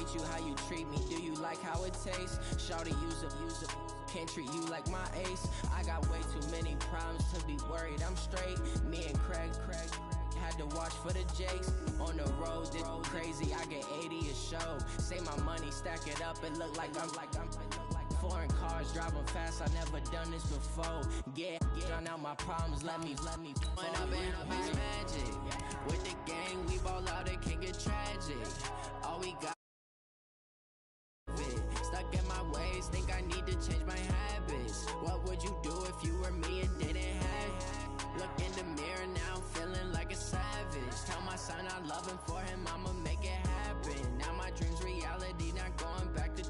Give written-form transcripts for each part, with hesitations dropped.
treat you how you treat me. Do you like how it tastes? Shawty, use a can't treat you like my ace. I got way too many problems to be worried. I'm straight. Me and Craig had to watch for the Jakes. On the road, this crazy. I get 80 a show. Say my money, stack it up. It look like I'm foreign cars driving fast. I never done this before. Get out my problems. Let me. When I've been magic with the gang, we ball out. It can get tragic. All we got. Stuck in my ways, think I need to change my habits. What would you do if you were me and didn't have? Look in the mirror now, I'm feeling like a savage. Tell my son I love him, for him I'ma make it happen. Now my dream's reality, not going back to.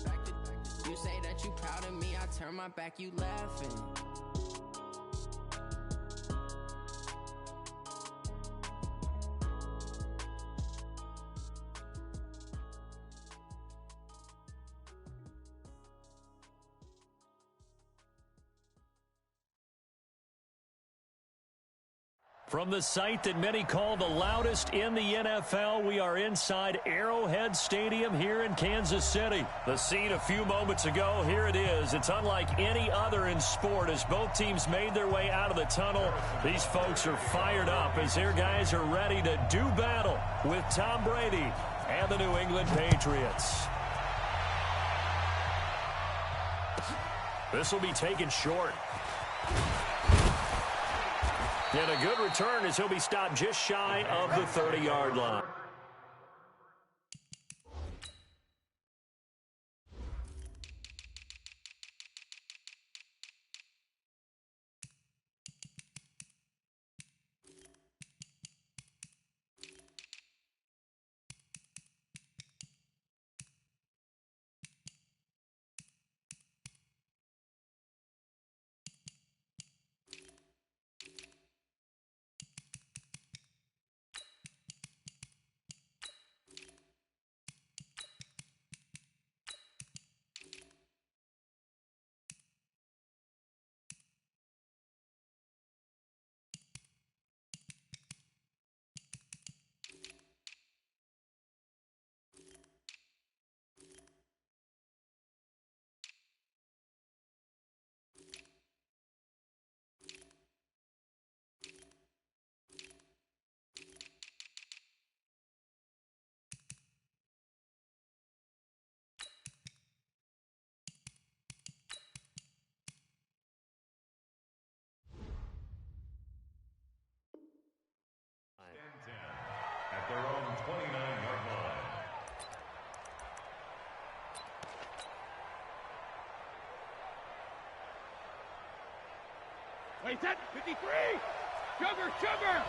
You say that you proud of me, I turn my back, you laughing. From the site that many call the loudest in the NFL, we are inside Arrowhead Stadium here in Kansas City. The scene a few moments ago, here it is. It's unlike any other in sport as both teams made their way out of the tunnel. These folks are fired up as their guys are ready to do battle with Tom Brady and the New England Patriots. This will be taken short. And a good return as he'll be stopped just shy of the 30-yard line. At their own 29-yard line. Wait, that 53! Sugar!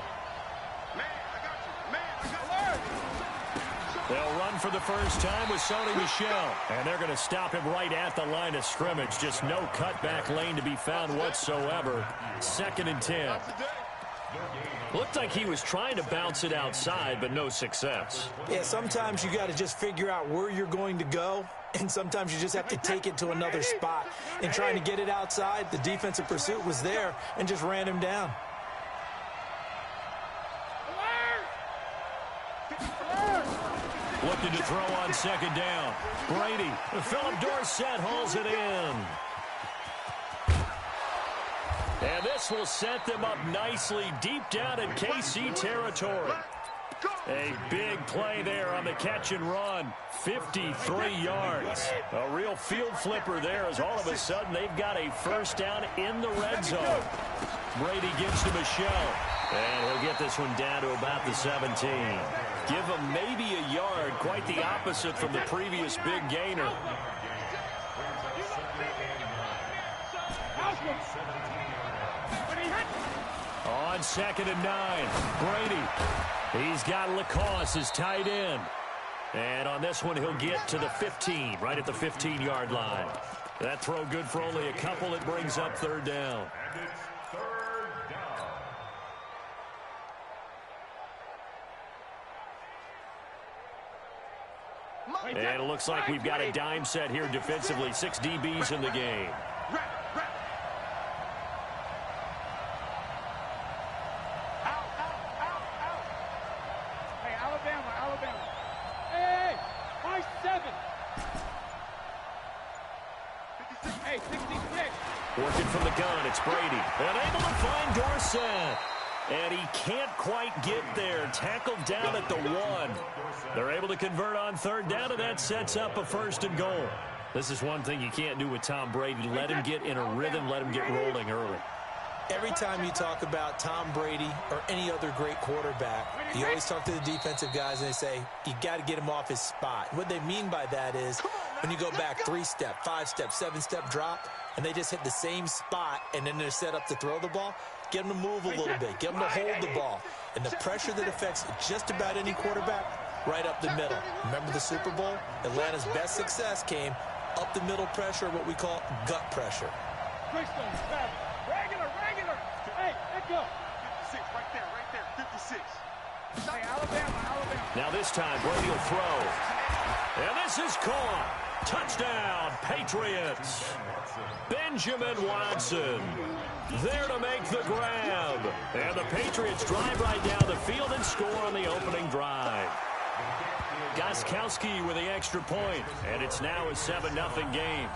Man, I got you. Man, I got you. They'll run for the first time with Sony Michel. And they're going to stop him right at the line of scrimmage. Just no cutback lane to be found whatsoever. 2nd and 10. Looked like he was trying to bounce it outside, but no success. Yeah, sometimes you got to just figure out where you're going to go, and sometimes you just have to take it to another spot. And trying to get it outside, the defensive pursuit was there and just ran him down. Looking to throw on 2nd down. Brady. Philip Dorsett hauls it in. And this will set them up nicely deep down in KC territory. A big play there on the catch and run. 53 yards. A real field flipper there as all of a sudden they've got a first down in the red zone. Brady gives to Michel. And he'll get this one down to about the 17. Give him maybe a yard. Quite the opposite from the previous big gainer. On 2nd and 9, Brady. He's got Lacoste as tight end. And on this one, he'll get to the 15, right at the 15-yard line. That throw good for only a couple. It brings up 3rd down. And it's 3rd down. And it looks like we've got a dime set here defensively. 6 DBs in the game. Hey, Alabama. Hey, my 7. Hey, 66. Working from the gun, it's Brady. And able to find Dorsett. And he can't quite get there. Tackled down at the 1. They're able to convert on third down, and that sets up a 1st and goal. This is one thing you can't do with Tom Brady. Let him get in a rhythm, let him get rolling early. Every time you talk about Tom Brady or any other great quarterback, you always talk to the defensive guys and they say, you got to get him off his spot. What they mean by that is when you go back 3-step, 5-step, 7-step drop, and they just hit the same spot and then they're set up to throw the ball, get them to move a little bit, get them to hold the ball. And the pressure that affects just about any quarterback, right up the middle. Remember the Super Bowl? Atlanta's best success came up the middle pressure, what we call gut pressure. Regular. Hey, let go. 56, right there, 56. Hey, Alabama. Now this time, Brady will throw. And this is caught. Touchdown, Patriots. Benjamin Watson there to make the grab. And the Patriots drive right down the field and score on the opening drive. Gostkowski with the extra point. And it's now a 7-0 game.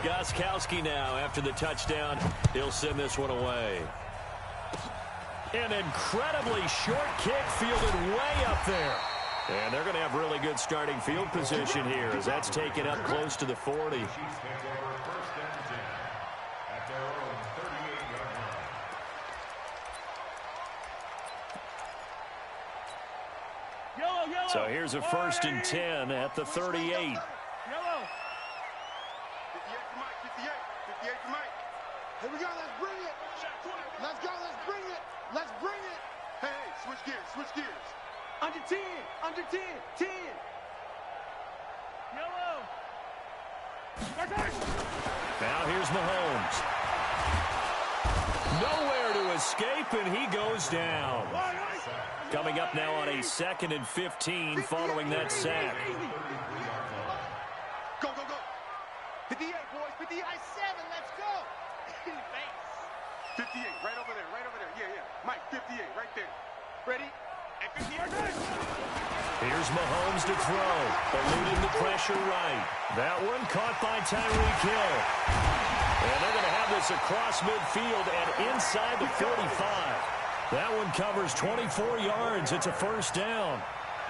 Gostkowski now after the touchdown. He'll send this one away. An incredibly short kick fielded way up there. And they're going to have really good starting field position here as that's taken up close to the 40. So here's a 1st and 10 at the 38. Yellow. 58 to Mike. Here we go, let's bring it. Let's go, let's bring it. Hey, switch gears. Under 10. 10. Yellow. Now here's Mahomes. Nowhere to escape, and he goes down. Coming up now on a 2nd and 15 following that sack. Go. 58, boys. 58. 7, let's go. In the face. 58, right over there. Yeah. Mike, 58, right there. Ready? And 58. Here's Mahomes to throw. Eluding the pressure right. That one caught by Tyreek Hill. And they're going to have this across midfield and inside the 45. That one covers 24 yards. It's a 1st down.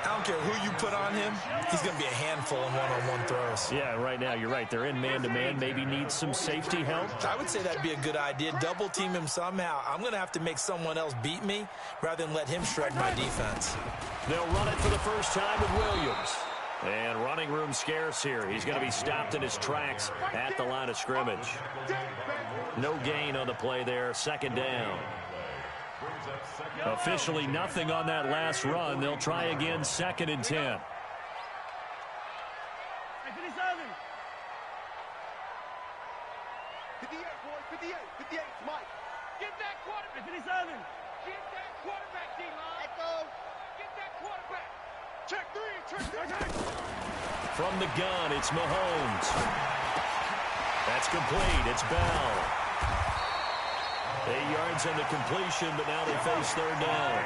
I don't care who you put on him, he's going to be a handful in one-on-one throws. Yeah, right now, you're right. They're in man-to-man. Maybe need some safety help. I would say that'd be a good idea. Double team him somehow. I'm going to have to make someone else beat me rather than let him shred my defense. They'll run it for the first time with Williams. And running room scarce here. He's going to be stopped in his tracks at the line of scrimmage. No gain on the play there. 2nd down. Officially nothing on that last run. They'll try again 2nd and 10. 58, boys. 58, Mike. Get that quarterback. 57. Get that quarterback, D-line. Echo. Get that quarterback. Check 3. From the gun, it's Mahomes. That's complete. It's Bell. 8 yards on the completion, but now they face 3rd down.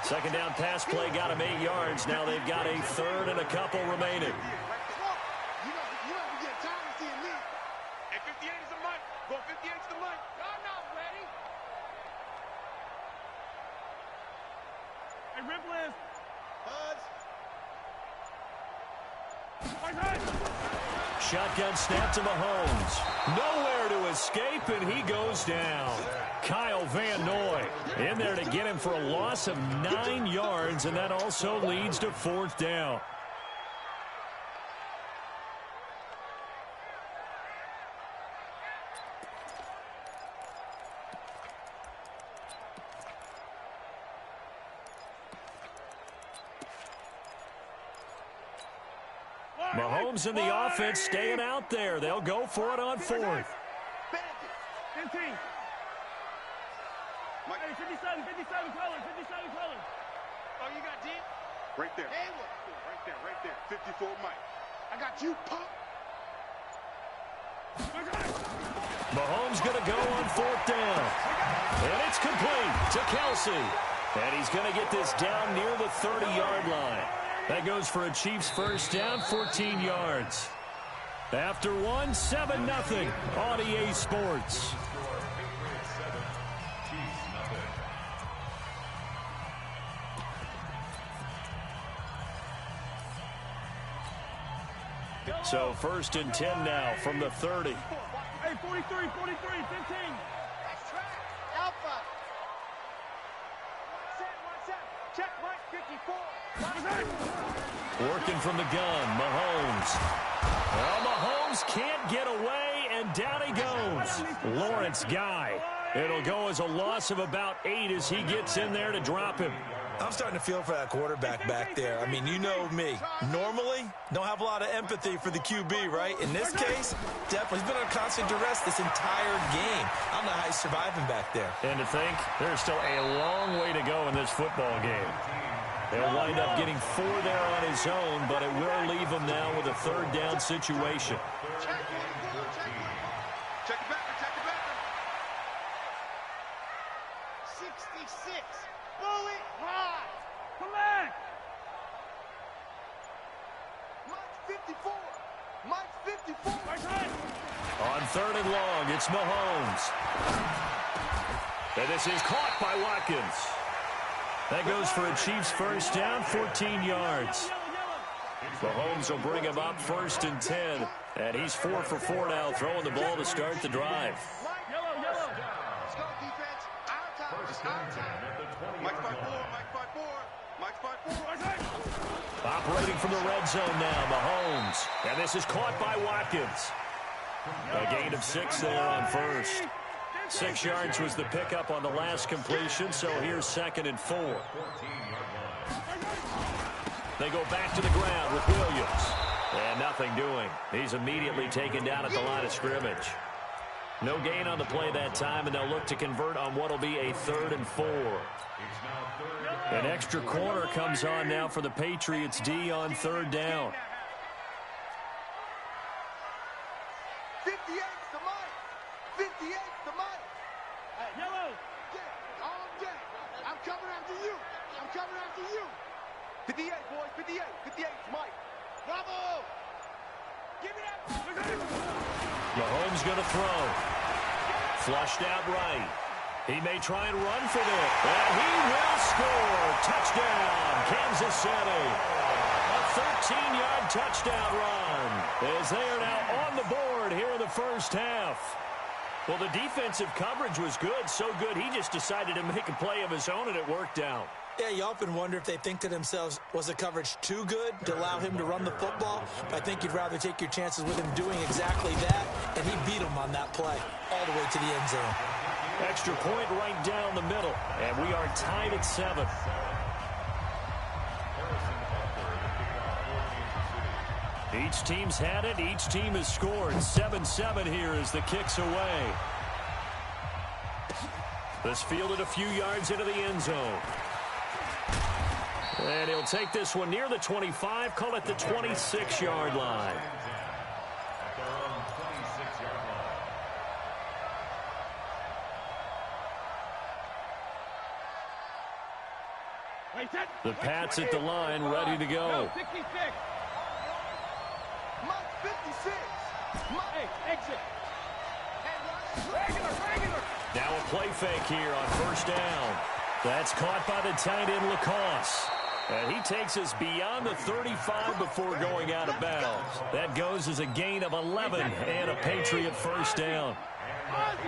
2nd down pass play got them 8 yards. Now they've got a 3rd and a couple remaining. You know we get time to see a lead. And 58 is the Mike. Go 58 is the Mike. Y'all not ready. Hey, Riplis. Shotgun snap to Mahomes. Nowhere to escape, and he goes down. Kyle Van Noy in there to get him for a loss of 9 yards, and that also leads to 4th down. Mahomes and the offense staying out there. They'll go for it on 4th. 15. Mike. Hey, 57 colors. Oh, you got D? Right there. Right there. 54, Mike. I got you, pop. Mahomes going to go on 4th down. And it's complete to Kelsey. And he's going to get this down near the 30-yard line. That goes for a Chiefs first down, 14 yards. After one, 7-0 on EA Sports. So first and 10 now from the 30. Hey, 43, 15. That's track. Alpha. Check, right, 54. Working from the gun, Mahomes. Well, Mahomes can't get away, and down he goes. Lawrence Guy. It'll go as a loss of about 8 as he gets in there to drop him. I'm starting to feel for that quarterback back there. I mean, you know me. Normally, don't have a lot of empathy for the QB, right? In this case, definitely. He's been under constant duress this entire game. I don't know how he's surviving back there. And to think, there's still a long way to go in this football game. He'll wind up getting 4 there on his own, but it will leave him now with a third down situation. Check it back. 66. Bullet high. Collect. Mike's 54. On third and long, it's Mahomes. And this is caught by Watkins. That goes for a Chiefs first down, 14 yards. Mahomes will bring him up first and 10. And he's 4 for 4 now, throwing the ball to start the drive. Let's go, defense. Our time. Mike's 5-4. Operating from the red zone now, Mahomes. And this is caught by Watkins. A gain of 6 there on first. 6 yards was the pickup on the last completion, so here's 2nd and 4. They go back to the ground with Williams. And nothing doing. He's immediately taken down at the line of scrimmage. No gain on the play that time, and they'll look to convert on what will be a 3rd and 4. An extra corner comes on now for the Patriots D on 3rd down. 58's the Mike. 58's the Mike. Yellow. Yeah, all day. I'm coming after you. 58, boys. 58's Mike. Bravo. Give me that. Mahomes going to throw. Flushed out right. He may try and run for this. And he will score. Touchdown, Kansas City. A 13-yard touchdown run. As they are now on the board here in the first half. Well, the defensive coverage was good. So good, he just decided to make a play of his own, and it worked out. Yeah, you often wonder if they think to themselves, was the coverage too good to allow him to run the football? I think you'd rather take your chances with him doing exactly that, and he beat him on that play all the way to the end zone. Extra point right down the middle, and we are tied at 7. Each team's had it. Each team has scored. 7-7 here as the kick's away. This fielded a few yards into the end zone. And he'll take this one near the 25, call it the 26-yard line. The Pats at the line, ready to go. Mike 56. Mike, exit. Now a play fake here on first down. That's caught by the tight end, Lacoste. And he takes us beyond the 35 before going out of bounds. That goes as a gain of 11 and a Patriot first down.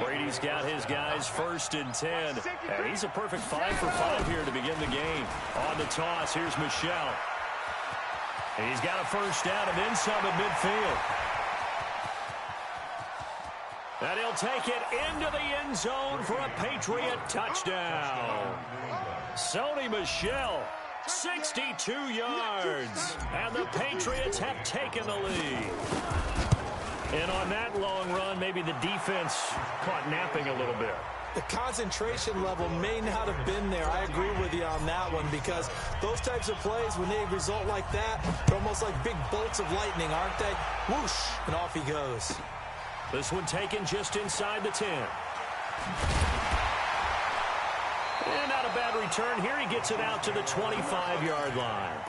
Brady's got his guys 1st and 10. And he's a perfect 5 for 5 here to begin the game. On the toss, here's Michel. He's got a first down and then some at midfield. And he'll take it into the end zone for a Patriot touchdown. Sony Michel, 62 yards. And the Patriots have taken the lead. And on that long run, maybe the defense caught napping a little bit. The concentration level may not have been there. I agree with you on that one, because those types of plays, when they result like that, they're almost like big bolts of lightning, aren't they? Whoosh, and off he goes. This one taken just inside the 10. And not a bad return here. He gets it out to the 25-yard line.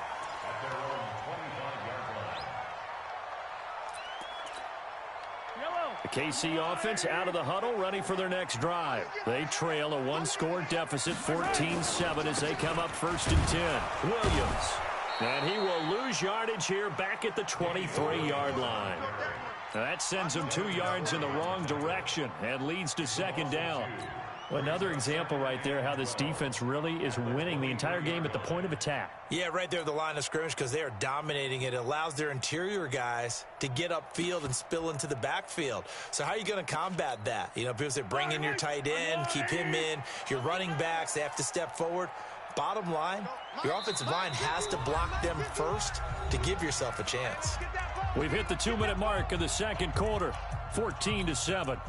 KC offense out of the huddle, ready for their next drive. They trail a one-score deficit, 14-7, as they come up 1st and 10. Williams. And he will lose yardage here back at the 23-yard line. Now that sends him 2 yards in the wrong direction and leads to 2nd down. Well, another example right there how this defense really is winning the entire game at the point of attack. Yeah, right there at the line of scrimmage because they are dominating it. It allows their interior guys to get upfield and spill into the backfield. So how are you going to combat that? You know, people say bring in your tight end, keep him in. Your running backs, they have to step forward. Bottom line, your offensive line has to block them first to give yourself a chance. We've hit the 2-minute mark of the 2nd quarter, 14-7.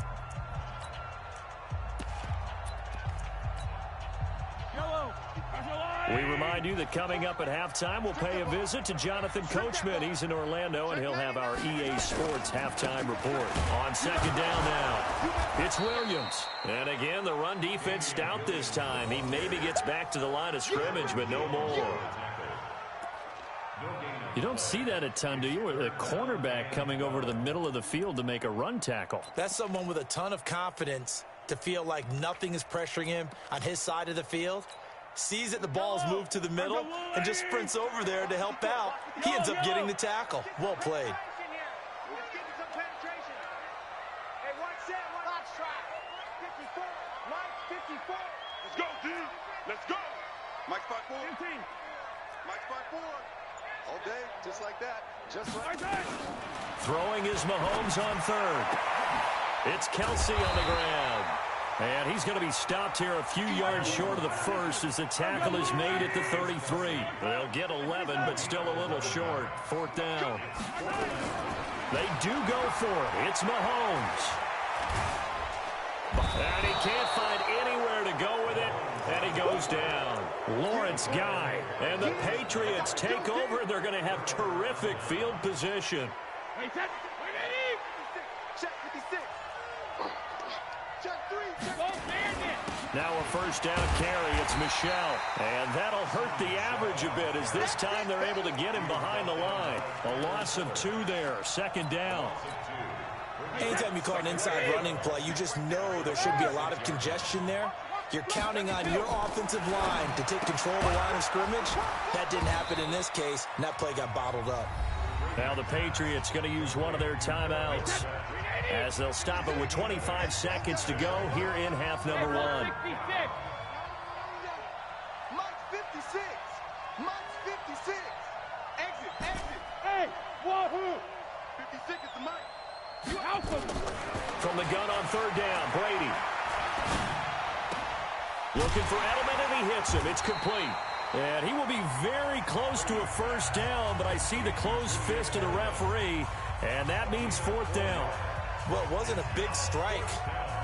We remind you that coming up at halftime, we'll pay a visit to Jonathan Coachman. He's in Orlando, and he'll have our EA Sports halftime report. On 2nd down now, it's Williams. And again, the run defense stout this time. He maybe gets back to the line of scrimmage, but no more. You don't see that a ton, do you? With a cornerback coming over to the middle of the field to make a run tackle. That's someone with a ton of confidence to feel like nothing is pressuring him on his side of the field. Sees that the ball's moved to the middle and just sprints over there to help out. He ends up getting the tackle. Well played. Let's go, dude. Let's go. Mike spot 4. Mike spot 4. All day, just like that. Just like that. Throwing is Mahomes on 3rd. It's Kelsey on the ground. And he's going to be stopped here a few yards short of the 1st as the tackle is made at the 33. They'll get 11, but still a little short. 4th down. They do go for it. It's Mahomes. And he can't find anywhere to go with it, and he goes down. Lawrence Guy. And the Patriots take over. They're going to have terrific field position. Now a 1st down carry. It's Michel. And that'll hurt the average a bit as this time they're able to get him behind the line. A loss of 2 there. 2nd down. Anytime you call an inside running play, you just know there should be a lot of congestion there. You're counting on your offensive line to take control of the line of scrimmage. That didn't happen in this case, and that play got bottled up. Now the Patriots going to use one of their timeouts as they'll stop it with 25 seconds to go here in half number 1. Mike's 56. Mike's 56. Exit. Hey, wahoo. 56 is the Mike. You out from the gun on 3rd down, Brady. Looking for Edelman, and he hits him. It's complete. And he will be very close to a 1st down, but I see the closed fist of the referee, and that means 4th down. Well, it wasn't a big strike,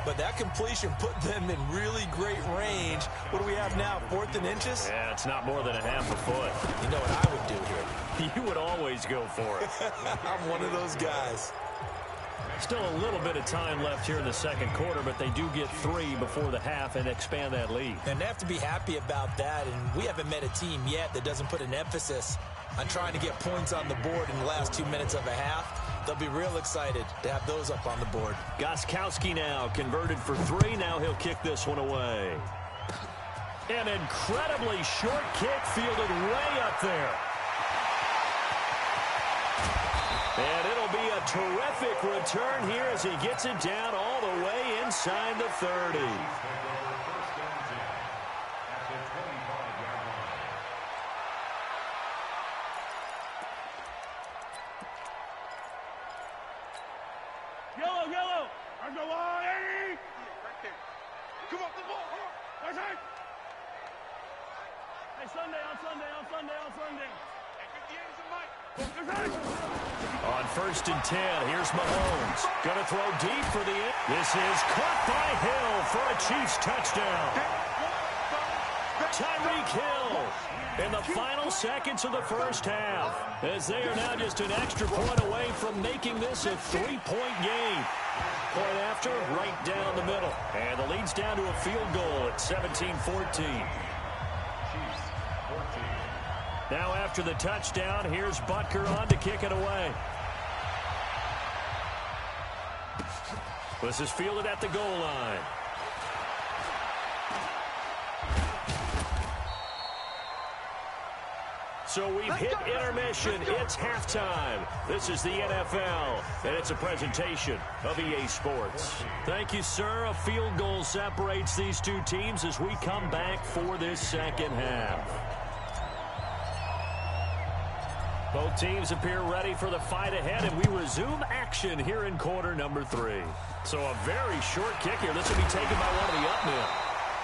but that completion put them in really great range. What do we have now, 4th and inches? Yeah, it's not more than a half a foot. You know what I would do here? You would always go for it. I'm one of those guys. Still a little bit of time left here in the 2nd quarter, but they do get 3 before the half and expand that lead. And they have to be happy about that, and we haven't met a team yet that doesn't put an emphasis on trying to get points on the board in the last 2 minutes of a half. They'll be real excited to have those up on the board. Gostkowski now converted for 3. Now he'll kick this one away. An incredibly short kick fielded way up there. And it'll be a terrific return here as he gets it down all the way inside the 30. Yellow. I'm the line. Right there. Come on, the ball. Right side. Hey, Sunday. On 1st and 10, here's Mahomes. Gonna throw deep for the end. This is caught by Hill for a Chiefs touchdown. Tyreek Hill in the final seconds of the 1st half, as they are now just an extra point away from making this a 3-point game. Point after, right down the middle. And the lead's down to a field goal at 17-14. Now after the touchdown, here's Butker on to kick it away. This is fielded at the goal line. So we've hit intermission. It's halftime. This is the NFL, and it's a presentation of EA Sports. Thank you, sir. A field goal separates these two teams as we come back for this second half. Both teams appear ready for the fight ahead, and we resume action here in quarter number 3. So a very short kick here. This will be taken by one of the up men.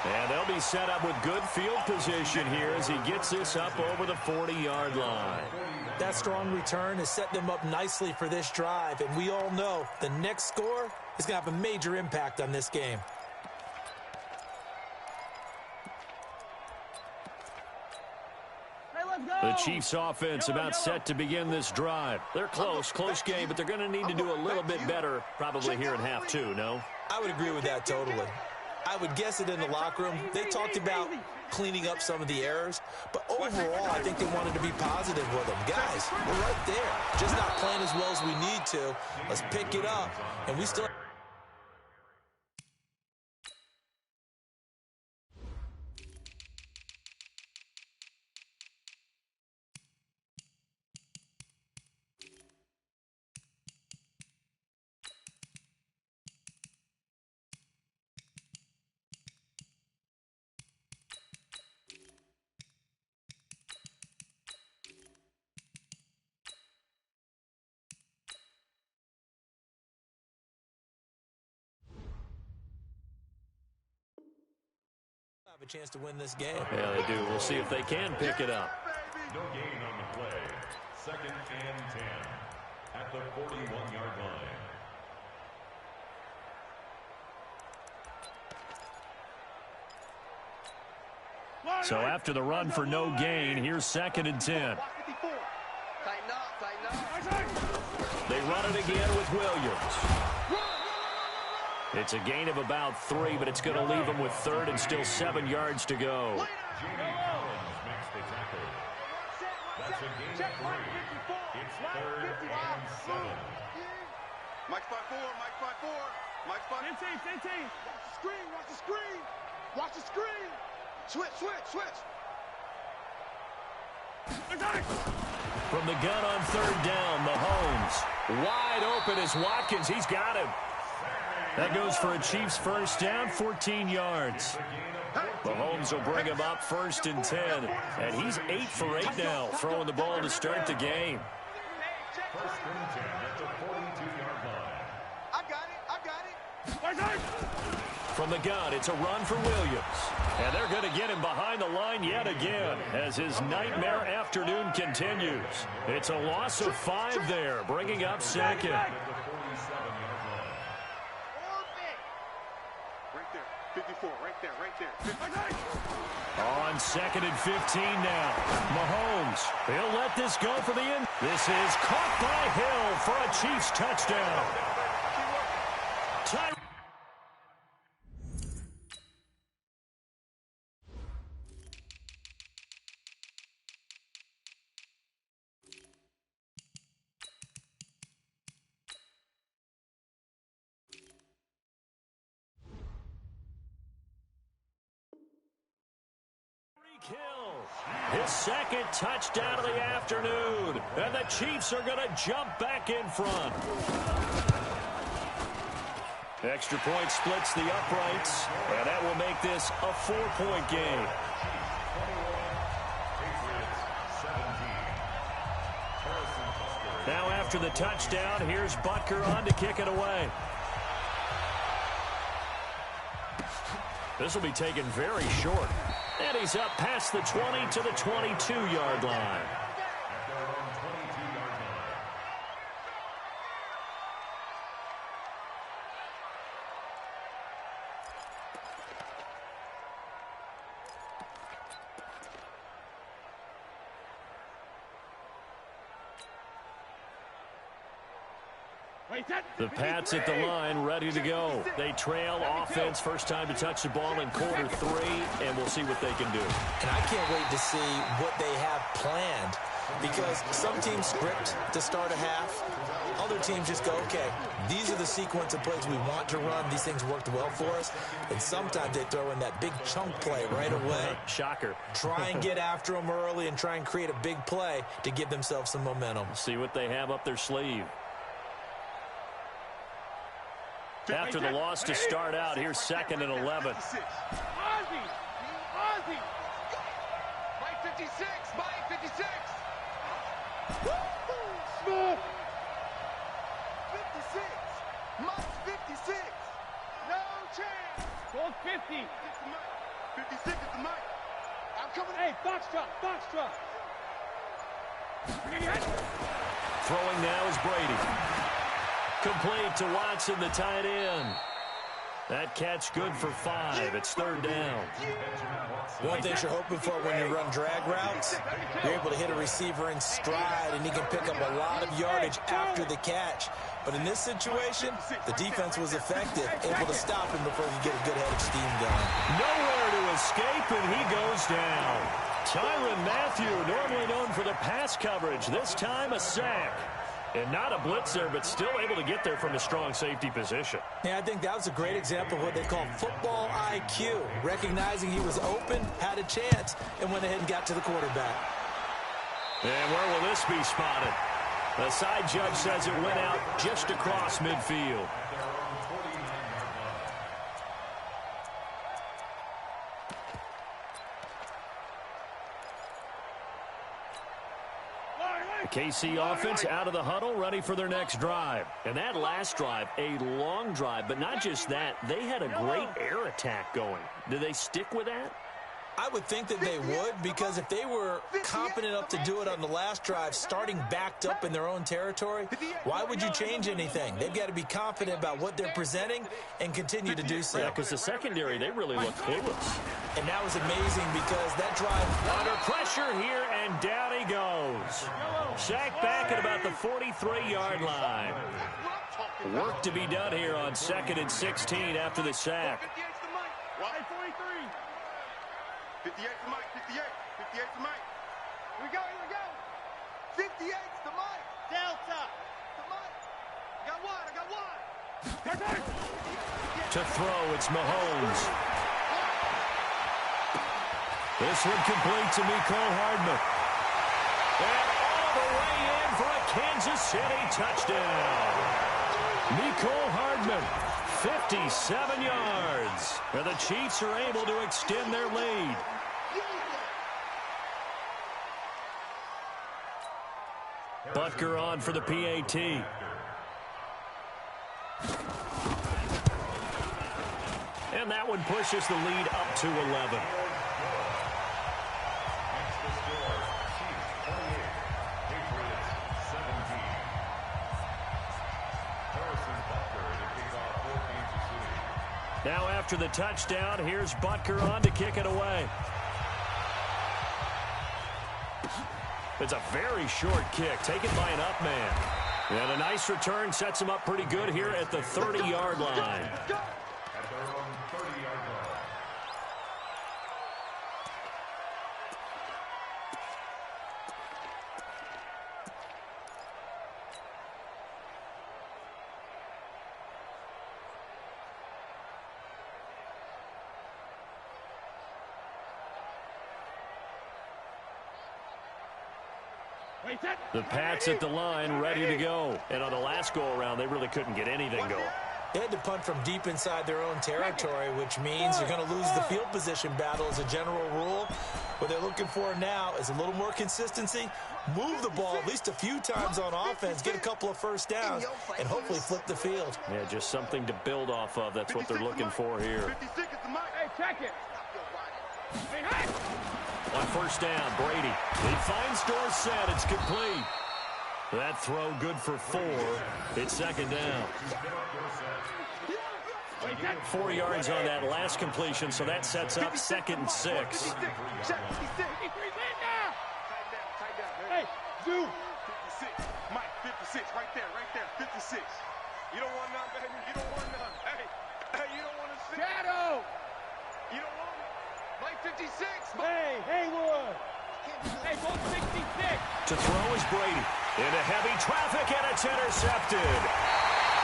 And they'll be set up with good field position here as he gets this up over the 40-yard line. That strong return has set them up nicely for this drive, and we all know the next score is going to have a major impact on this game. The Chiefs offense about set to begin this drive. They're close game, but they're going to need to do a little bit better probably here in half 2, no? I would agree with that totally. I would guess it in the locker room. They talked about cleaning up some of the errors, but overall, I think they wanted to be positive with them. Guys, we're right there. Just not playing as well as we need to. Let's pick it up, and we still... have a chance to win this game. Yeah, they do. We'll see if they can pick it up. No gain on the play. 2nd and 10 at the 41-yard line. So after the run for no gain, here's 2nd and 10. They run it again with Williams. It's a gain of about 3, but it's going to leave them with 3rd and still 7 yards to go. Jamie Collins makes the tackle. That's a gain of 3. It's 3rd and 7. Mike 5-4, Mike 5-4, Mike 5. 15. Watch the screen. Watch the screen. Switch. From the gun on 3rd down, Mahomes. Wide open is Watkins. He's got him. That goes for a Chiefs first down, 14 yards. Mahomes will bring him up 1st and 10. And he's 8 for 8 now, throwing the ball to start the game. 1st and 10 at the 42-yard line. I got it. From the gun, it's a run for Williams. And they're going to get him behind the line yet again as his nightmare afternoon continues. It's a loss of 5 there, bringing up 2nd. Right there. On 2nd and 15 now. Mahomes, he'll let this go for the end. This is caught by Hill for a Chiefs touchdown. His 2nd touchdown of the afternoon. And the Chiefs are going to jump back in front. Extra point splits the uprights. And that will make this a 4-point game. Now after the touchdown, here's Butker on to kick it away. This will be taken very short. And he's up past the 20 to the 22-yard line. The Pats at the line, ready to go. They trail offense, first time to touch the ball in quarter 3, and we'll see what they can do. And I can't wait to see what they have planned. because some teams script to start a half. Other teams just go, okay, these are the sequence of plays we want to run. These things worked well for us. And sometimes they throw in that big chunk play right away. Shocker. Try and get after them early and try and create a big play to give themselves some momentum. See what they have up their sleeve. After the loss to start out, here's 2nd and 11. Ozzy! Mike 56! Mike 56! Smith! 56! Mike 56! No chance! Hold 50! 56 is the Mike! I'm coming! Hey, box truck! Box truck! Throwing now is Brady. Complete to Watson, the tight end. That catch good for 5. It's 3rd down. One thing you're hoping for when you run drag routes, you're able to hit a receiver in stride, and he can pick up a lot of yardage after the catch. But in this situation, the defense was effective, able to stop him before he could get a good head of steam going. Nowhere to escape, and he goes down. Tyrann Mathieu, normally known for the pass coverage, this time a sack. And not a blitzer, but still able to get there from a strong safety position. Yeah, I think that was a great example of what they call football IQ. Recognizing he was open, had a chance, and went ahead and got to the quarterback. And where will this be spotted? The side judge says it went out just across midfield. The KC offense out of the huddle, ready for their next drive. And that last drive, a long drive, but not just that. They had a great air attack going. Do they stick with that? I would think that they would, because if they were competent enough to do it on the last drive, starting backed up in their own territory, why would you change anything? They've got to be confident about what they're presenting and continue to do so. Yeah, because the secondary, they really look clueless. And that was amazing because that drive... Under pressure here, and down he goes. Sacked back at about the 43-yard line. Work to be done here on 2nd and 16 after the sack. 58's the Mike, 58. 58's the Mike. Here we go, here we go. 58's the Mike. Delta. The Mike. I got one, I got one. To throw, it's Mahomes. This one complete to Mecole Hardman. And all the way in for a Kansas City touchdown. Mecole Hardman, 57 yards. And the Chiefs are able to extend their lead. Butker on for the PAT. And that one pushes the lead up to 11. Now after the touchdown, here's Butker on to kick it away. It's a very short kick, taken by an up man. And a nice return sets him up pretty good here at the 30-yard line. At their own 30-yard line. The Pats at the line, ready to go. And on the last go-around, they really couldn't get anything going. They had to punt from deep inside their own territory, which means you're going to lose the field position battle as a general rule. What they're looking for now is a little more consistency, move the ball at least a few times on offense, get a couple of first downs, and hopefully flip the field. Yeah, just something to build off of. That's what they're looking for here. 56 is the Mike. Hey, check it. Hey, On first down, Brady. He finds Dorsett. It's complete. That throw good for 4. It's 2nd down. 4 yards on that last completion, so that sets up 2nd and 6. Hey, Zoo. 56. Mike, 56. Right there, 56. You don't want none, baby. You don't want none. Hey, you don't want to see. Shadow. You don't want it. Mike 56. Hey, Haywood. Hey, ball 66. To throw is Brady. Into heavy traffic, and it's intercepted.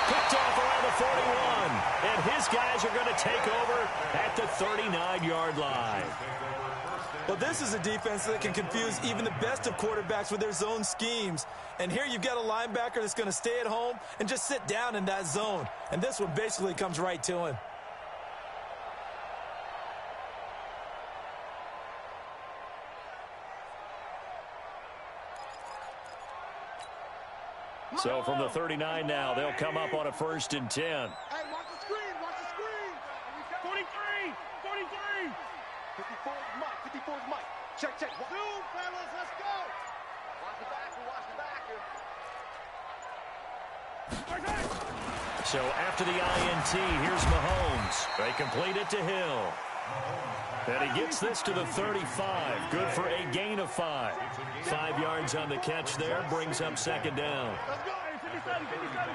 Picked off around the 41. And his guys are going to take over at the 39-yard line. Well, this is a defense that can confuse even the best of quarterbacks with their zone schemes. And here you've got a linebacker that's going to stay at home and just sit down in that zone. And this one basically comes right to him. So from the 39 now, they'll come up on a 1st and 10. Hey, watch the screen, watch the screen. 43, 43. 54 is Mike, 54 is Mike. Check, check. Zoom, fellas, let's go. Watch the backer, watch the backer. So after the INT, here's Mahomes. They complete it to Hill. And he gets this to the 35. Good for a gain of 5. 5 yards on the catch there. Brings up 2nd down. Let's go. 57, 57, 57.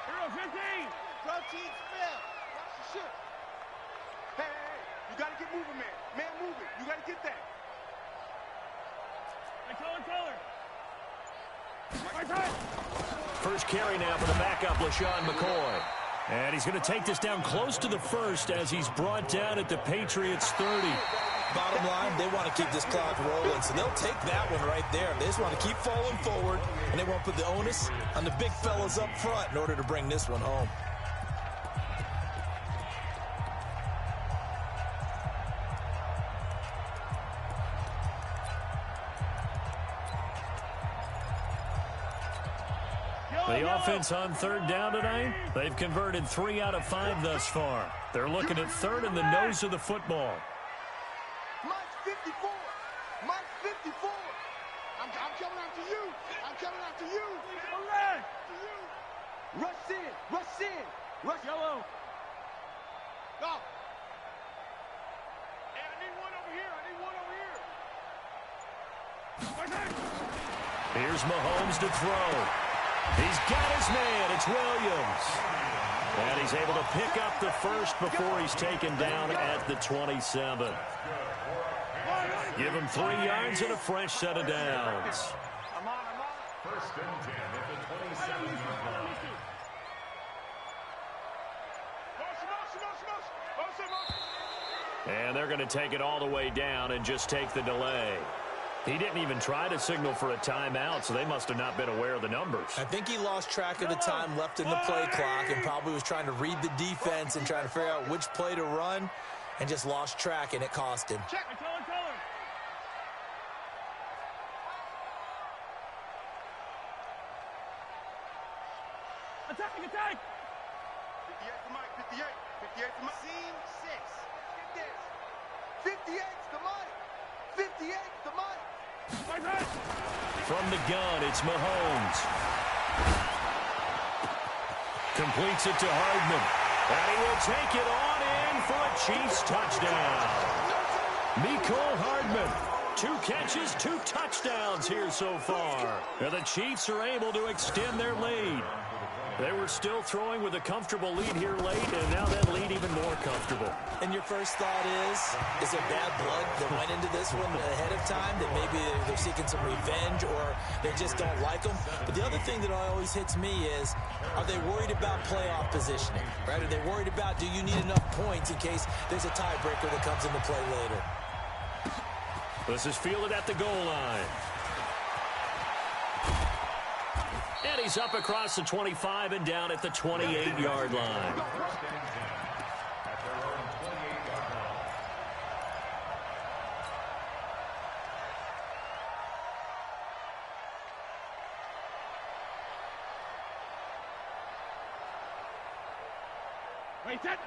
Hero 15. Protein spell. Watch the shit. Hey, you got to get moving, man. Man, moving. You got to get that. Hey, color. Right side. First carry now for the backup, LaShawn McCoy. And he's going to take this down close to the 1st as he's brought down at the Patriots 30. Bottom line, they want to keep this clock rolling, so they'll take that one right there. They just want to keep falling forward, and they won't put the onus on the big fellas up front in order to bring this one home. The offense on 3rd down tonight, they've converted 3 out of 5 thus far. They're looking at 3rd in the nose of the football. Mike's 54. Mike's 54. I'm coming after you. I'm coming after you. Rush in. Rush in. Rush. Yellow. Go. Hey, I need one over here. Right side. Here's Mahomes to throw. He's got his man. It's Williams. And he's able to pick up the 1st before he's taken down at the 27. Give him 3 yards and a fresh set of downs. I'm on. 1st and 10 at the 27-yard line. And they're going to take it all the way down and just take the delay. He didn't even try to signal for a timeout, so they must have not been aware of the numbers. I think he lost track of the time left in the play clock and probably was trying to read the defense and trying to figure out which play to run and just lost track, and it cost him. Check. Color. Attack. 58 to Mike. 58. 58 to Mike. Seam 6. Get this. 58's the Mike. 58's the Mike. Right side. From the gun, it's Mahomes. Completes it to Hardman. And he will take it on in for a Chiefs touchdown. Mecole Hardman. 2 catches, 2 touchdowns here so far. And the Chiefs are able to extend their lead. They were still throwing with a comfortable lead here late, and now that lead even more comfortable. And your first thought is there bad blood that went into this one ahead of time, that maybe they're seeking some revenge or they just don't like them? But the other thing that always hits me is, are they worried about playoff positioning? Right? Are they worried about, do you need enough points in case there's a tiebreaker that comes into play later? This is fielded at the goal line. And he's up across the 25 and down at the 28-yard line.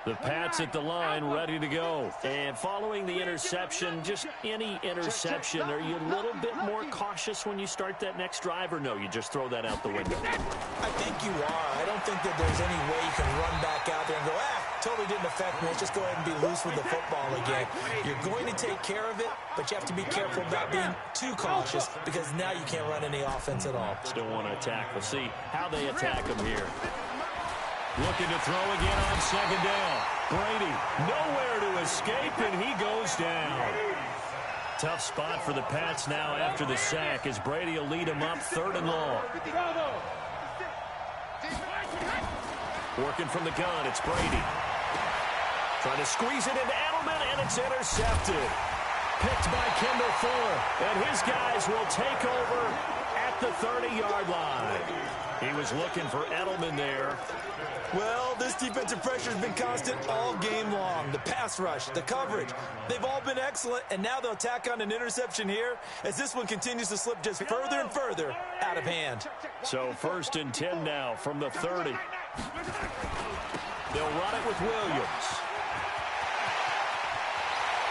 The Pats at the line, ready to go. And following the interception, just any interception, are you a little bit more cautious when you start that next drive, or no, you just throw that out the window? I think you are. I don't think that there's any way you can run back out there and go, totally didn't affect me. Let's just go ahead and be loose with the football again. You're going to take care of it, but you have to be careful about being too cautious because now you can't run any offense at all. Still want to attack. We'll see how they attack him here. Looking to throw again on 2nd down. Brady nowhere to escape, and he goes down. Tough spot for the Pats now after the sack as Brady will lead them up 3rd and long. Working from the gun, it's Brady. Trying to squeeze it into Edelman, and it's intercepted. Picked by Kendall Fuller, and his guys will take over at the 30-yard line. He was looking for Edelman there. Well, this defensive pressure has been constant all game long. The pass rush, the coverage, they've all been excellent, and now they'll tack on an interception here as this one continues to slip just further and further out of hand. So 1st and 10 now from the 30. They'll run it with Williams.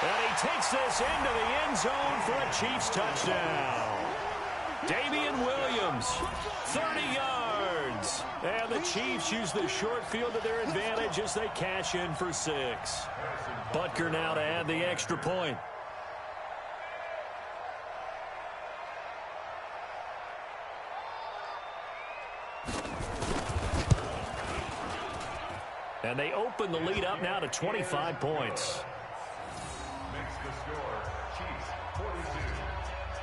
And he takes this into the end zone for a Chiefs touchdown. Damian Williams, 30 yards. And the Chiefs use the short field to their advantage as they cash in for 6. Butker now to add the extra point. And they open the lead up now to 25 points. Makes the score Chiefs 42,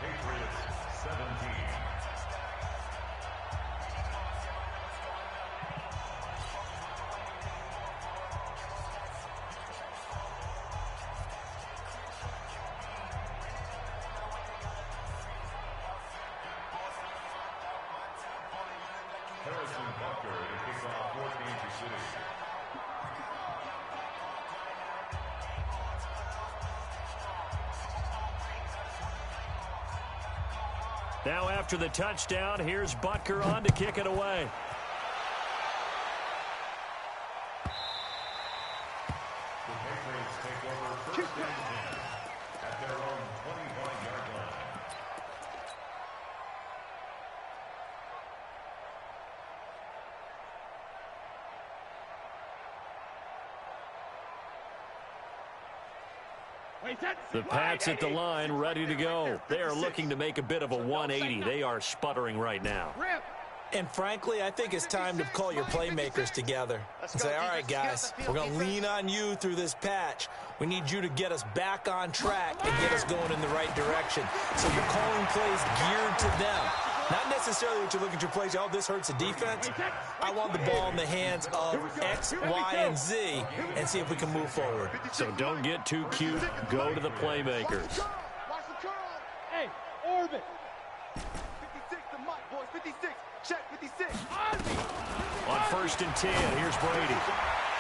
Patriots 17. Harrison Butker to kick off for Kansas City. Now after the touchdown, here's Butker on to kick it away. The Patriots take over 1st and 10 at their own 25-yard line. The Pats at the line, ready to go. They are looking to make a bit of a 180. They are sputtering right now. And frankly, I think it's time to call your playmakers together and say, all right, guys, we're going to lean on you through this patch. We need you to get us back on track and get us going in the right direction. So you're calling plays geared to them. Not necessarily what you're looking at your plays, oh, this hurts the defense. I want the ball in the hands of X, Y, and Z and see if we can move forward. So don't get too cute. Go to the playmakers. Hey, orbit. 56 to Mike, boys. 56. Check 56. On 1st and 10, here's Brady.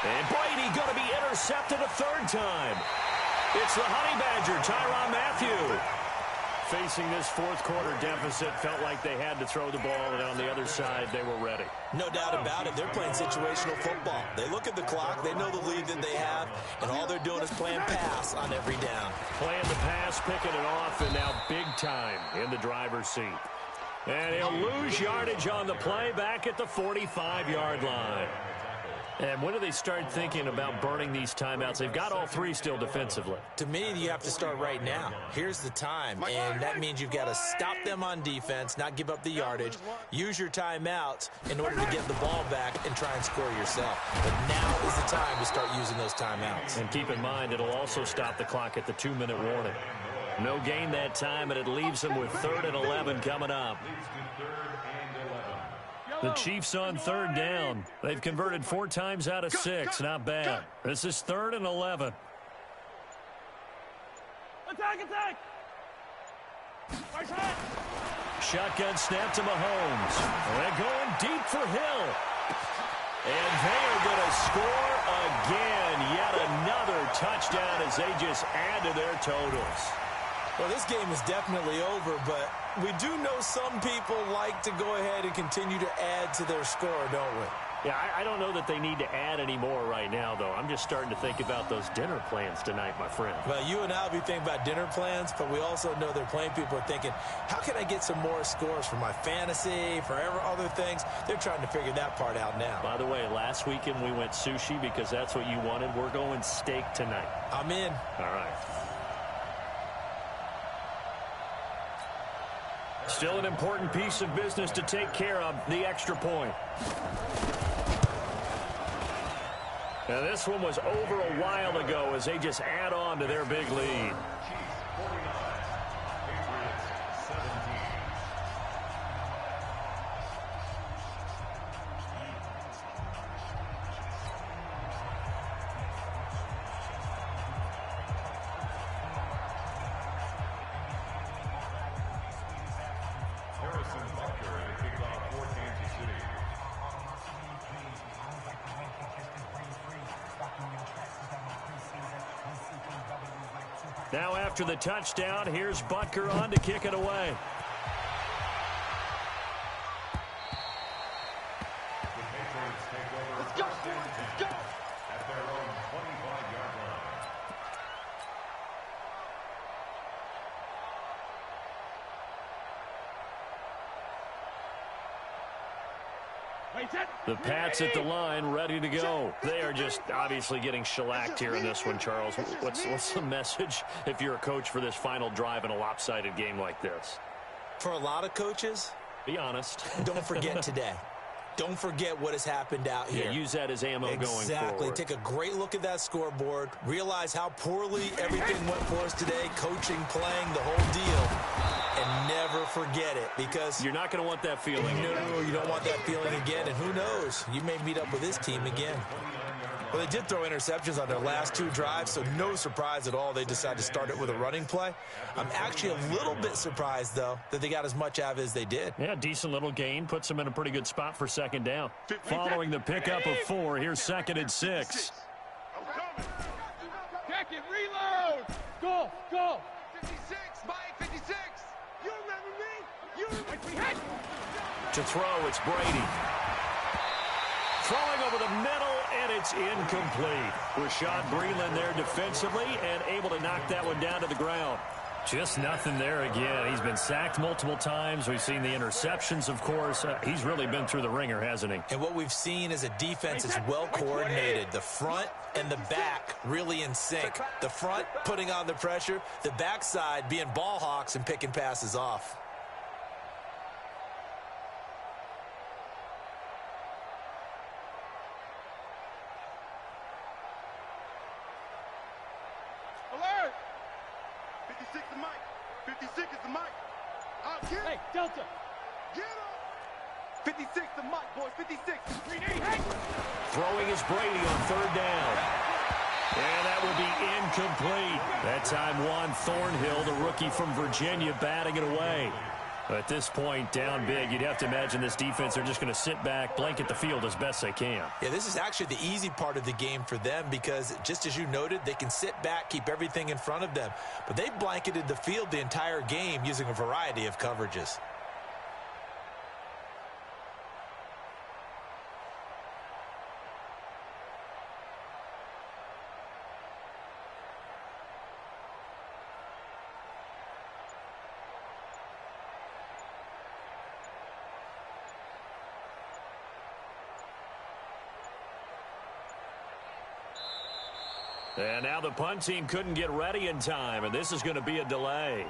And Brady going to be intercepted a 3rd time. It's the Honey Badger, Tyrann Mathieu. Facing this 4th quarter deficit, felt like they had to throw the ball, and on the other side, they were ready. No doubt about it. They're playing situational football. They look at the clock, they know the lead that they have, and all they're doing is playing pass on every down. Playing the pass, picking it off, and now big time in the driver's seat. And he'll lose yardage on the play back at the 45-yard line. And when do they start thinking about burning these timeouts? They've got all 3 still defensively. To me, you have to start right now. Here's the time, and that means you've got to stop them on defense, not give up the yardage, use your timeouts in order to get the ball back and try and score yourself. But now is the time to start using those timeouts. And keep in mind, it'll also stop the clock at the 2-minute warning. No gain that time, and it leaves them with 3rd and 11 coming up. The Chiefs on 3rd down. They've converted 4 times out of 6. Not bad. This is 3rd and 11. Attack, attack. Right side. Shotgun snap to Mahomes. They're going deep for Hill. And they are going to score again. Yet another touchdown as they just add to their totals. Well, this game is definitely over, but we do know some people like to go ahead and continue to add to their score, don't we? Yeah, I don't know that they need to add any more right now, though. I'm just starting to think about those dinner plans tonight, my friend. Well, you and I will be thinking about dinner plans, but we also know they're playing people are thinking, how can I get some more scores for my fantasy, for other things? They're trying to figure that part out now. By the way, last weekend we went sushi because that's what you wanted. We're going steak tonight. I'm in. All right. Still an important piece of business to take care of, the extra point. Now this one was over a while ago as they just add on to their big lead. Now after the touchdown, here's Butker on to kick it away. Let's go, boys. Let's go. At their own 25-yard line. The Pats at the line, ready to go. They are just obviously getting shellacked here in this one, Charles. What's the message if you're a coach for this final drive in a lopsided game like this? For a lot of coaches, be honest. Don't forget today. Don't forget what has happened out here. Yeah, use that as ammo going forward. Exactly. Take a great look at that scoreboard. Realize how poorly everything went for us today. Coaching, playing, the whole deal. And never forget it, because you're not going to want that feeling. No, you don't want that feeling again. And who knows? You may meet up with this team again. Well, they did throw interceptions on their last two drives, so no surprise at all they decided to start it with a running play. I'm actually a little bit surprised, though, that they got as much out of it as they did. Yeah, decent little gain. Puts them in a pretty good spot for second down. Following the pickup of 4, here's 2nd and 6. Check it, reload! Go, go! 56, Mike, 56. You remember me? You remember me? To throw, it's Brady. Throwing over the middle, and it's incomplete. Rashad Breeland there defensively and able to knock that one down to the ground. Just nothing there again. He's been sacked multiple times. We've seen the interceptions, of course. He's really been through the ringer, hasn't he? And what we've seen is a defense that's well coordinated. The front and the back really in sync. The front putting on the pressure. The backside being ball hawks and picking passes off. Alert! 56 is Mike. 56 is the Mike. Hey, Delta. Get him! 56 to Mike, boys. 56. Throwing is Brady on 3rd down. And that will be incomplete. That time Juan Thornhill, the rookie from Virginia, batting it away. At this point, down big, you'd have to imagine this defense, they're just going to sit back, blanket the field as best they can. Yeah, this is actually the easy part of the game for them because, just as you noted, they can sit back, keep everything in front of them. But they blanketed the field the entire game using a variety of coverages. And now the punt team couldn't get ready in time, and this is going to be a delay.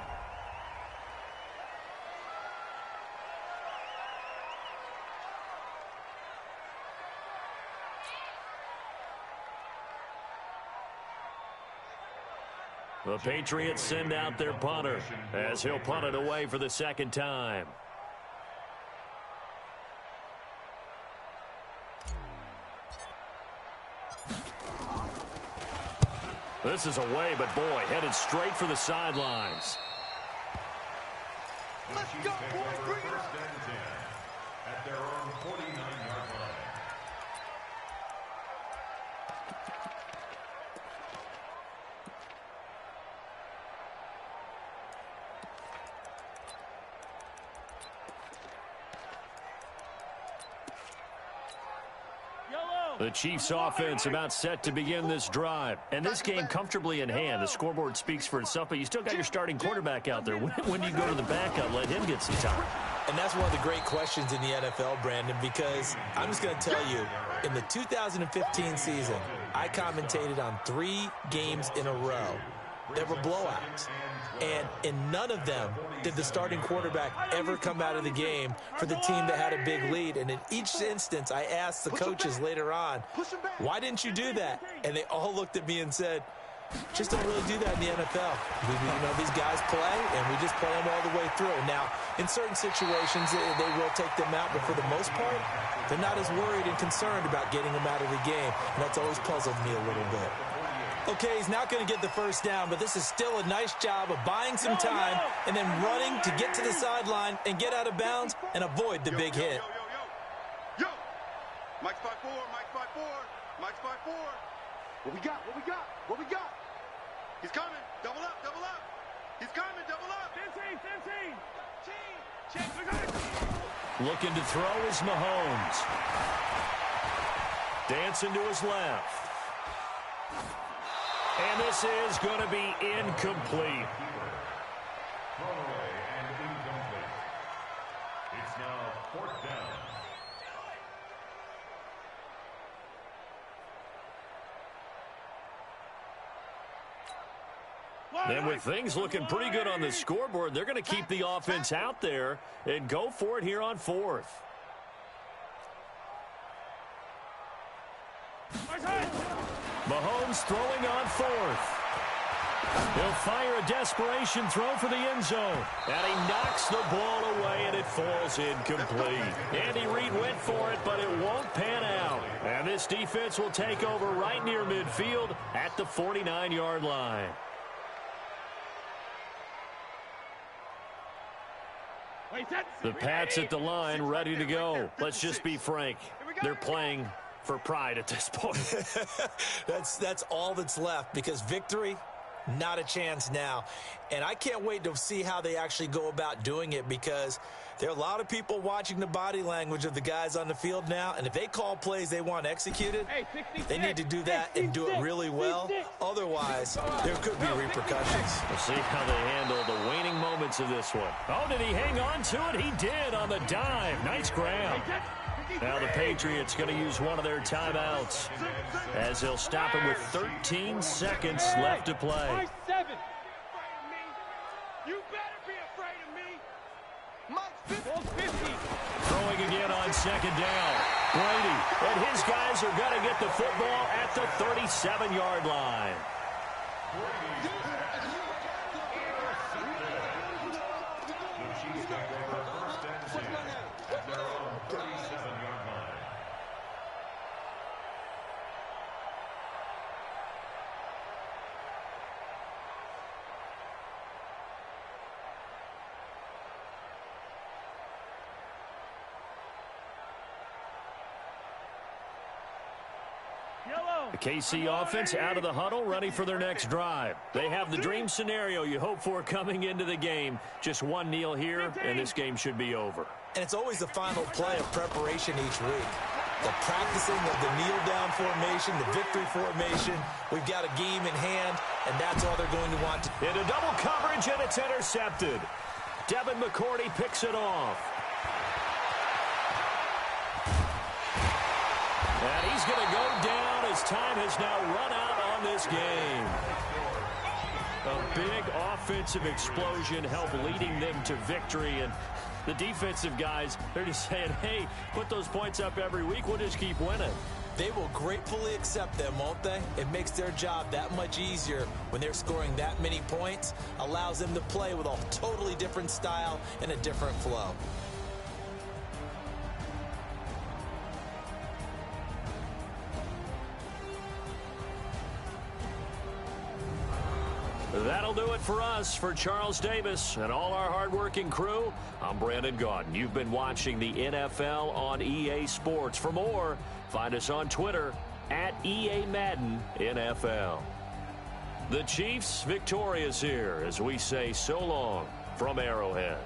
The Patriots send out their punter as he'll punt it away for the 2nd time. This is away, but boy, headed straight for the sidelines. Let's go, boys. Bring it up. 1st and 10 at their own 49-yard line. The Chiefs offense about set to begin this drive. And this game comfortably in hand. The scoreboard speaks for itself, but you still got your starting quarterback out there. When do you go to the backup, let him get some time? And that's one of the great questions in the NFL, Brandon, because I'm just going to tell you, in the 2015 season, I commentated on 3 games in a row that were blowouts. And in none of them did the starting quarterback ever come out of the game for the team that had a big lead. And in each instance, I asked the coaches later on, why didn't you do that? And they all looked at me and said, just don't really do that in the NFL. These guys play, and we just play them all the way through. Now, in certain situations, they will take them out, but for the most part, they're not as worried and concerned about getting them out of the game. And that's always puzzled me a little bit. Okay, he's not going to get the 1st down, but this is still a nice job of buying some time and then running to get to the sideline and get out of bounds and avoid the big hit. Yo! Mike's 5'4", Mike's 5'4", Mike's 5'4". What we got? What we got? What we got? He's coming. Double up, double up. He's coming, double up. 15, 15. Looking to throw is Mahomes. Dancing to his left. And this is going to be incomplete. Thrown away and incomplete. It's now 4th down. And with things looking pretty good on the scoreboard, they're going to keep the offense out there and go for it here on 4th. Mahomes throwing on 4th. He'll fire a desperation throw for the end zone. And he knocks the ball away, and it falls incomplete. Andy Reid went for it, but it won't pan out. And this defense will take over right near midfield at the 49-yard line. The Pats at the line, ready to go. Let's just be frank. They're playing for pride at this point. That's all that's left, because victory, not a chance now. And I can't wait to see how they actually go about doing it, because there are a lot of people watching the body language of the guys on the field now, and if they call plays they want executed, they need to do that and do it really well. Otherwise, there could be repercussions. We'll see how they handle the waning moments of this one. Oh, did he hang on to it? He did on the dive. Nice grab. Now the Patriots going to use one of their timeouts as they'll stop him with 13 seconds left to play. You better be afraid of me. Throwing again on 2nd down. Brady and his guys are going to get the football at the 37-yard line. The Chiefs take over 1st and 10 at their own 37-yard line. The KC offense out of the huddle, ready for their next drive. They have the dream scenario you hope for coming into the game. Just one kneel here, and this game should be over. And it's always the final play of preparation each week. The practicing of the kneel-down formation, the victory formation. We've got a game in hand, and that's all they're going to want to. Into double coverage, and it's intercepted. Devin McCourty picks it off. And he's going to go down as time has now run out on this game. A big offensive explosion helped leading them to victory. And the defensive guys, they're just saying, hey, put those points up every week. We'll just keep winning. They will gratefully accept them, won't they? It makes their job that much easier when they're scoring that many points. Allows them to play with a totally different style and a different flow. That'll do it for us. For Charles Davis and all our hardworking crew, I'm Brandon Gaudin. You've been watching the NFL on EA Sports. For more, find us on Twitter at EA Madden NFL. The Chiefs victorious here as we say so long from Arrowhead.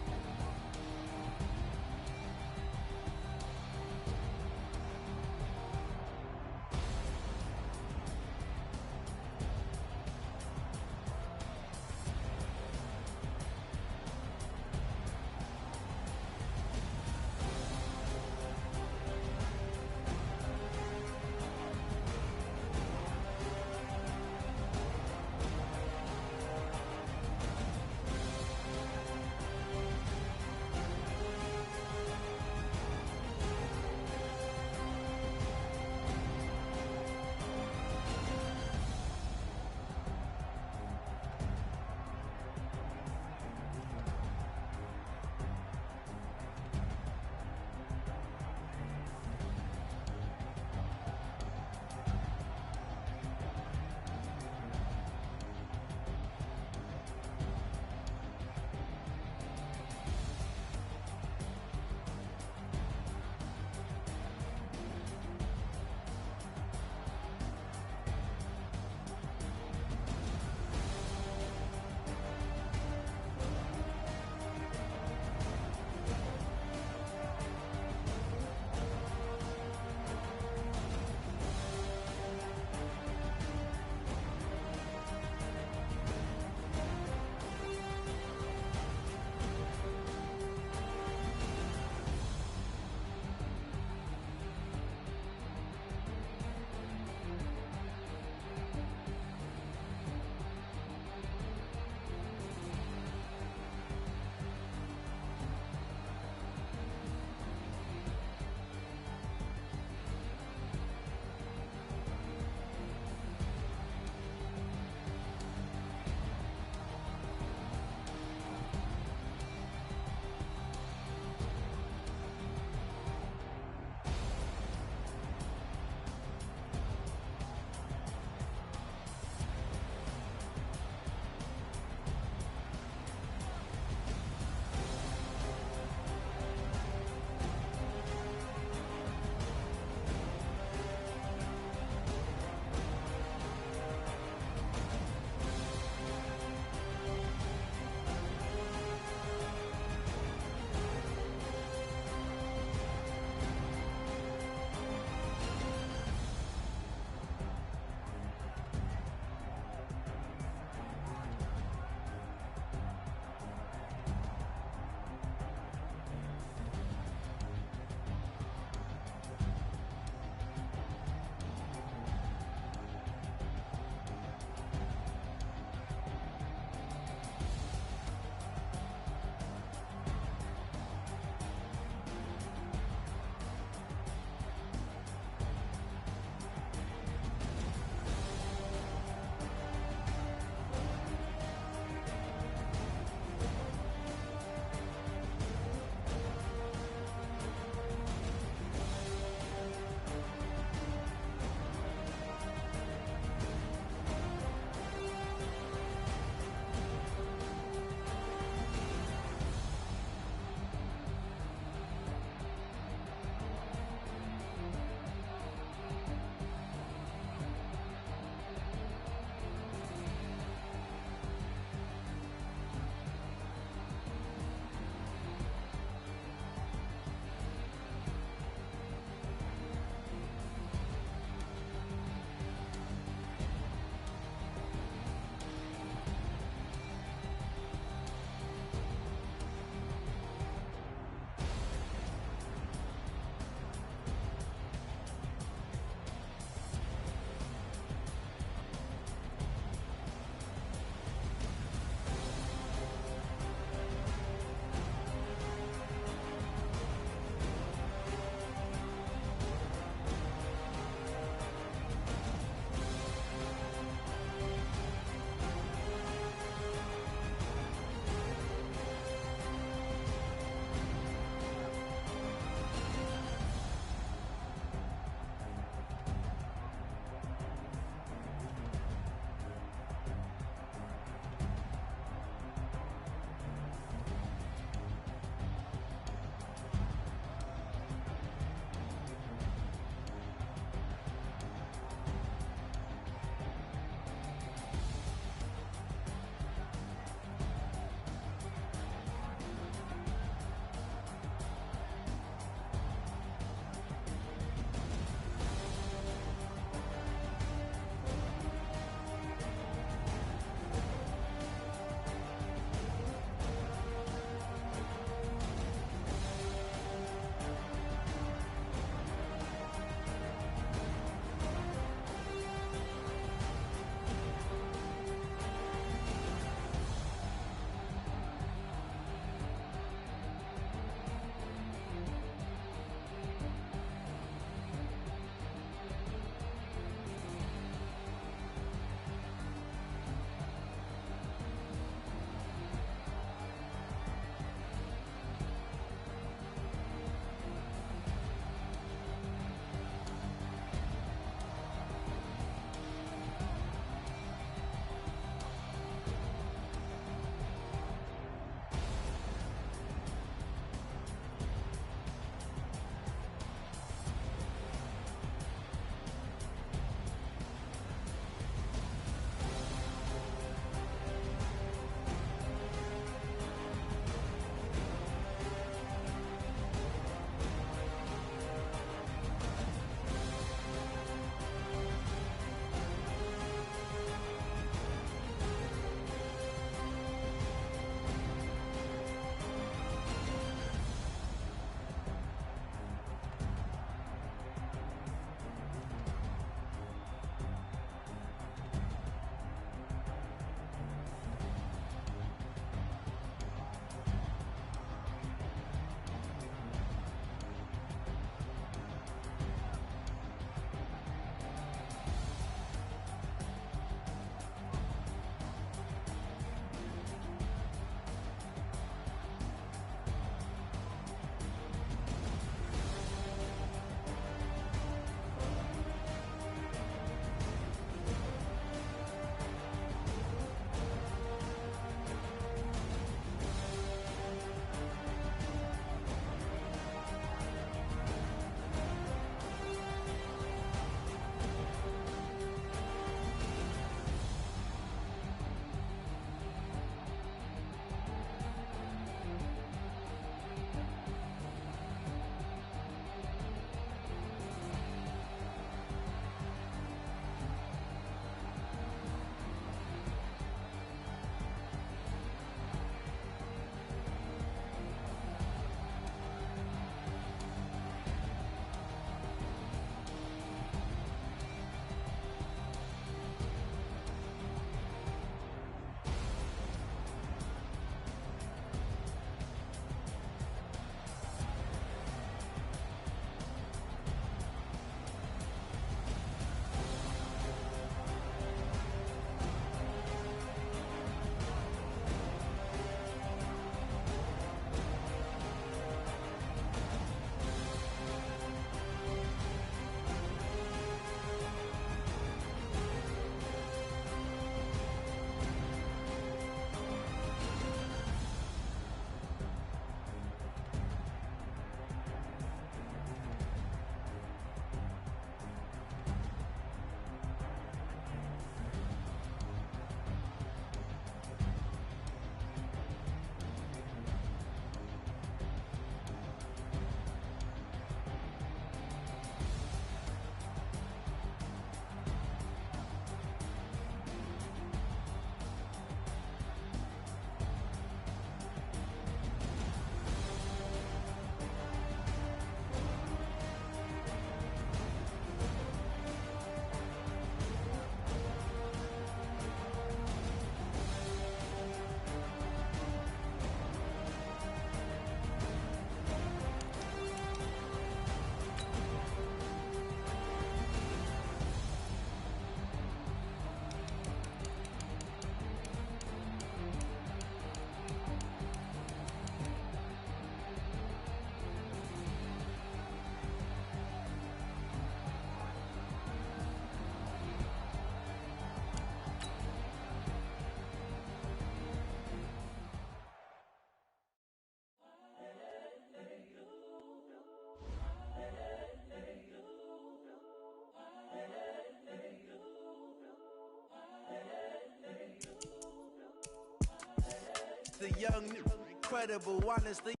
young, incredible, honestly.